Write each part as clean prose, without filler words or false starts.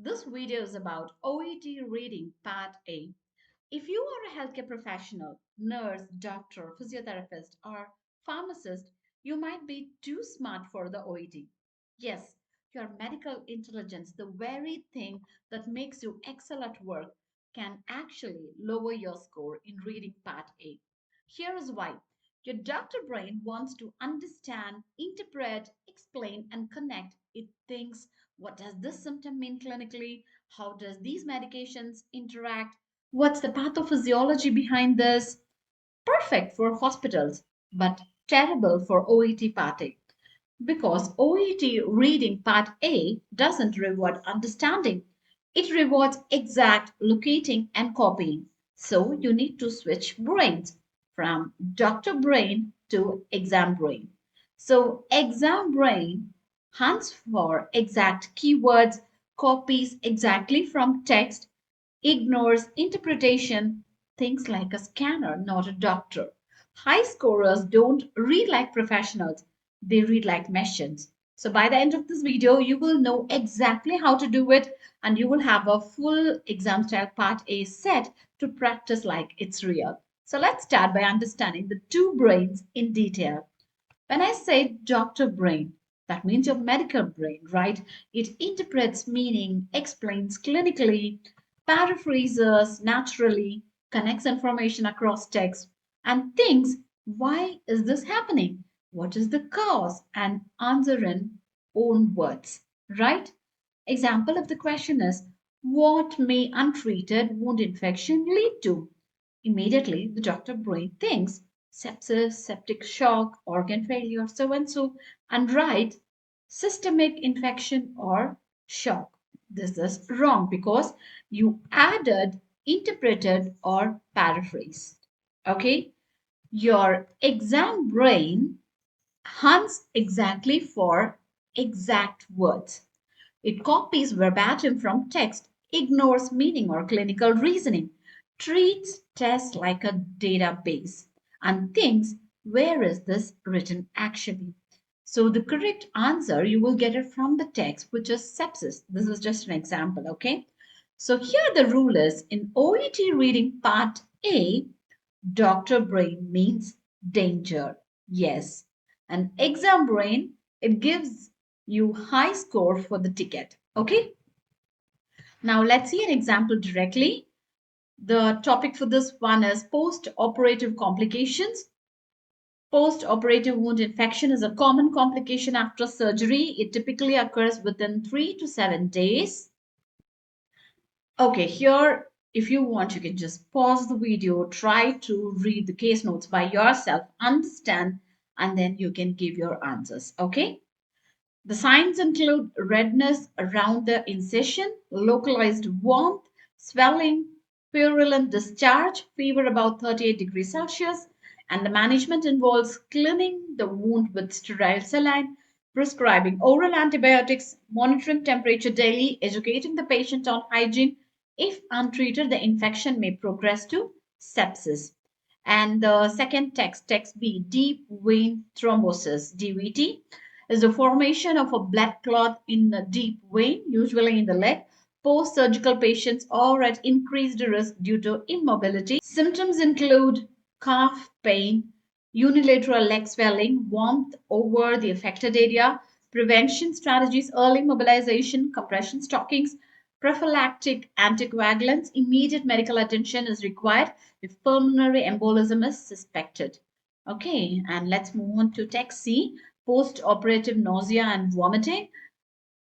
This video is about OET reading part A. If you are a healthcare professional, nurse, doctor, physiotherapist, or pharmacist, you might be too smart for the OET. Yes, your medical intelligence, the very thing that makes you excel at work, can actually lower your score in reading part A. Here is why. Your doctor brain wants to understand, interpret, explain, and connect. It thinks, what does this symptom mean clinically? How does these medications interact? What's the pathophysiology behind this? Perfect for hospitals, but terrible for OET Part A. Because OET reading Part A doesn't reward understanding, it rewards exact locating and copying. So you need to switch brains from doctor brain to exam brain. So exam brain hunts for exact keywords, copies exactly from text, ignores interpretation, thinks like a scanner, not a doctor. High scorers don't read like professionals, they read like machines. So by the end of this video, you will know exactly how to do it and you will have a full exam style part A set to practice like it's real. So let's start by understanding the two brains in detail. When I say doctor brain, that means your medical brain, right? It interprets meaning, explains clinically, paraphrases naturally, connects information across text, and thinks, why is this happening? What is the cause? And answer in own words, right? Example of the question is, what may untreated wound infection lead to? Immediately, the doctor brain thinks sepsis, septic shock, organ failure, so and so, and writes systemic infection or shock. This is wrong because you added, interpreted, or paraphrased. Okay? Your exam brain hunts exactly for exact words. It copies verbatim from text, ignores meaning or clinical reasoning, treats tests like a database, and thinks, where is this written actually? So the correct answer, you will get it from the text, which is sepsis. This is just an example, okay? So here the rule is in OET reading part A, Dr. Brain means danger. Yes. And exam brain, it gives you high score for the ticket. Okay. Now let's see an example directly. The topic for this one is post-operative complications. Post-operative wound infection is a common complication after surgery. It typically occurs within 3 to 7 days. Okay, here, if you want, you can just pause the video, try to read the case notes by yourself, understand, and then you can give your answers. Okay? The signs include redness around the incision, localized warmth, swelling, purulent discharge, fever about 38 degrees Celsius, and the management involves cleaning the wound with sterile saline, prescribing oral antibiotics, monitoring temperature daily, educating the patient on hygiene. If untreated, the infection may progress to sepsis. And the second text, text B, deep vein thrombosis, DVT, is the formation of a blood clot in the deep vein, usually in the leg. Post surgical patients are at increased risk due to immobility. Symptoms include calf pain, unilateral leg swelling, warmth over the affected area, prevention strategies, early mobilization, compression stockings, prophylactic anticoagulants. Immediate medical attention is required if pulmonary embolism is suspected. Okay, and let's move on to text C, post-operative nausea and vomiting.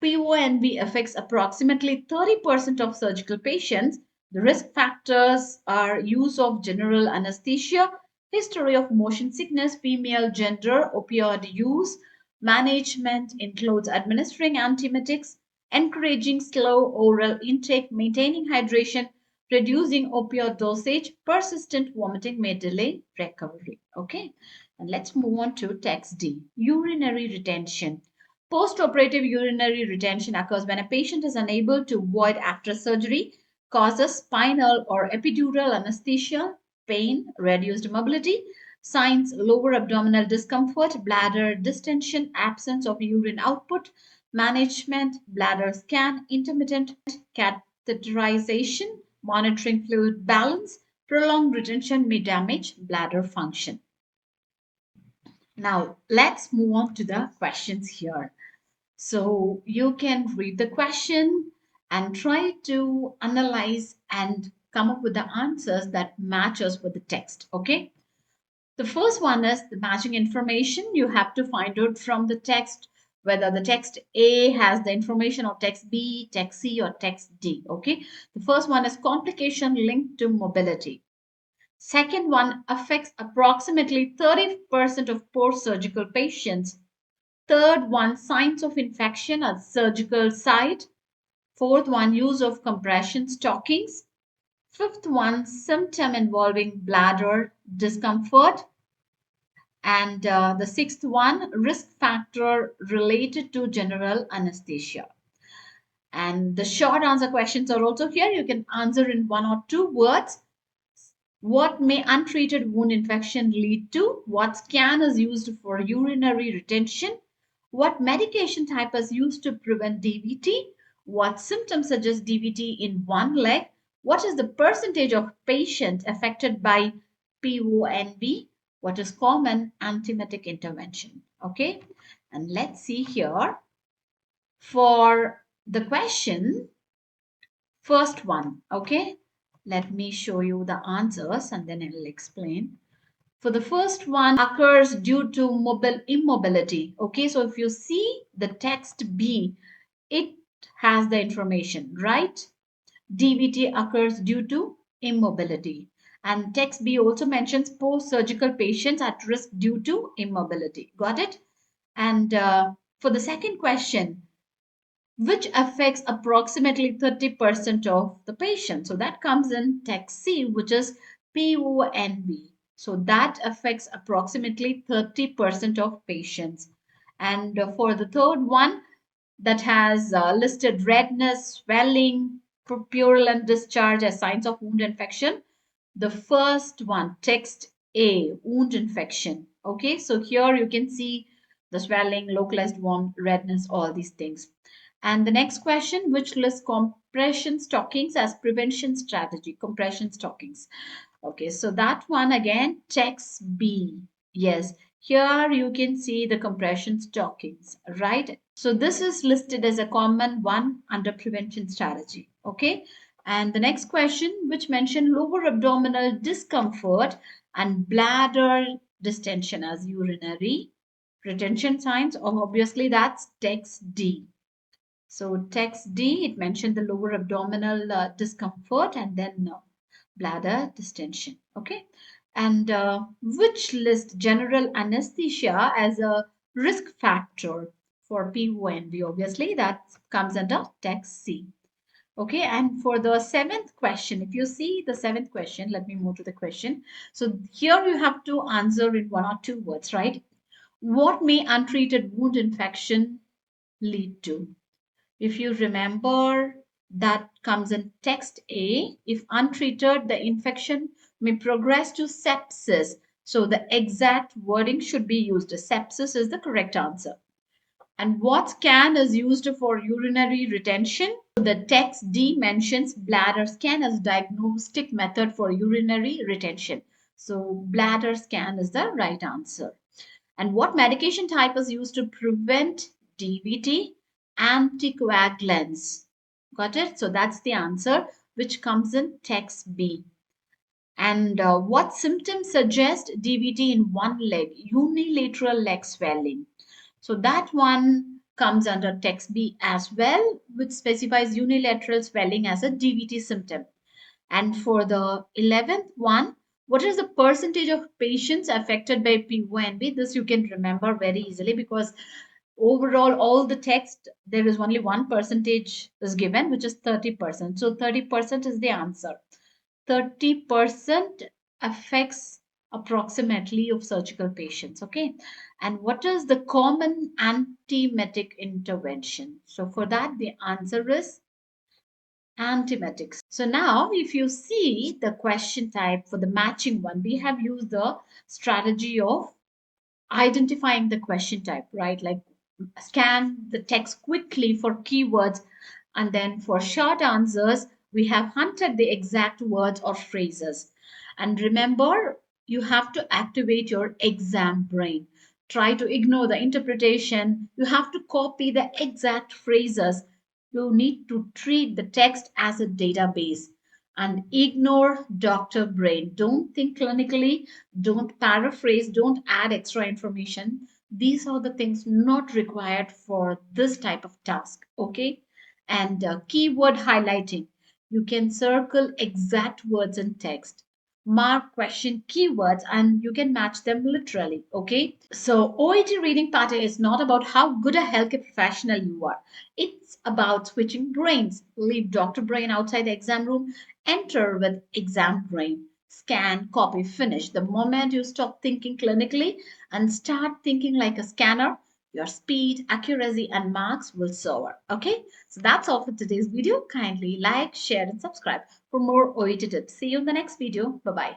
PONV affects approximately 30% of surgical patients. The risk factors are use of general anesthesia, history of motion sickness, female gender, opioid use. Management includes administering antiemetics, encouraging slow oral intake, maintaining hydration, reducing opioid dosage. Persistent vomiting may delay recovery. Okay, and let's move on to text D, urinary retention. Postoperative urinary retention occurs when a patient is unable to void after surgery, causes spinal or epidural anesthesia, pain, reduced mobility, signs lower abdominal discomfort, bladder distension, absence of urine output, management, bladder scan, intermittent catheterization, monitoring fluid balance, prolonged retention may damage bladder function. Now, let's move on to the questions here. So, you can read the question and try to analyze and come up with the answers that matches with the text, okay? The first one is the matching information. You have to find out from the text whether the text A has the information of text B, text C, or text D. Okay. The first one is complication linked to mobility. Second one affects approximately 30% of post-surgical patients. Third one, signs of infection at surgical site. Fourth one, use of compression stockings. Fifth one, symptom involving bladder discomfort. And the sixth one, risk factor related to general anesthesia. And the short answer questions are also here. You can answer in one or two words. What may untreated wound infection lead to? What scan is used for urinary retention? What medication type is used to prevent DVT? What symptoms suggest DVT in one leg? What is the percentage of patients affected by PONV? What is common antiemetic intervention? Okay, and let's see here for the question, first one. Okay, let me show you the answers and then I will explain. For the first one, occurs due to mobile immobility. Okay, so if you see the text B, it has the information, right? DVT occurs due to immobility. And text B also mentions post-surgical patients at risk due to immobility. Got it? And for the second question, which affects approximately 30% of the patient. So that comes in text C, which is PONV. So that affects approximately 30% of patients. And for the third one, that has listed redness, swelling, purulent discharge as signs of wound infection. The first one, text A, wound infection. Okay, so here you can see the swelling, localized warmth, redness, all these things. And the next question, which lists compression stockings as prevention strategy? Compression stockings. Okay, so that one again, text B. Yes, here you can see the compression stockings, right? So this is listed as a common one under prevention strategy. Okay, and the next question, which mentioned lower abdominal discomfort and bladder distension as urinary retention signs, or obviously that's text D. So text D, it mentioned the lower abdominal discomfort and then bladder distension. Okay. And which list general anesthesia as a risk factor for PONV? Obviously, that comes under text C. Okay. And for the seventh question, if you see the seventh question, let me move to the question. So here you have to answer in one or two words, right? What may untreated wound infection lead to? If you remember, that comes in text A. If untreated, the infection may progress to sepsis. So the exact wording should be used. Sepsis is the correct answer. And what scan is used for urinary retention? The text D mentions bladder scan as diagnostic method for urinary retention. So bladder scan is the right answer. And what medication type is used to prevent DVT? Anticoagulants. Got it? So that's the answer, which comes in text B. And what symptoms suggest DVT in one leg? Unilateral leg swelling. So that one comes under text B as well, which specifies unilateral swelling as a DVT symptom. And for the 11th one, what is the percentage of patients affected by PONV? This you can remember very easily because overall all the text, there is only one percentage is given, which is 30%. So 30% is the answer. 30% affects approximately of surgical patients. Okay. And what is the common antiemetic intervention? So for that, the answer is antiemetics. So now if you see the question type for the matching one, we have used the strategy of identifying the question type, right? Like scan the text quickly for keywords, and then for short answers, we have hunted the exact words or phrases. And remember, you have to activate your exam brain. Try to ignore the interpretation. You have to copy the exact phrases. You need to treat the text as a database and ignore doctor brain. Don't think clinically, don't paraphrase, don't add extra information. These are the things not required for this type of task. Okay. And keyword highlighting, you can circle exact words in text, mark question keywords, and you can match them literally. Okay. So OET reading pattern is not about how good a healthcare professional you are. It's about switching brains. Leave doctor brain outside the exam room, enter with exam brain. Scan, copy, finish. The moment you stop thinking clinically and start thinking like a scanner, your speed, accuracy, and marks will soar. Okay, so that's all for today's video. Kindly like, share, and subscribe for more OET tips. See you in the next video. Bye bye.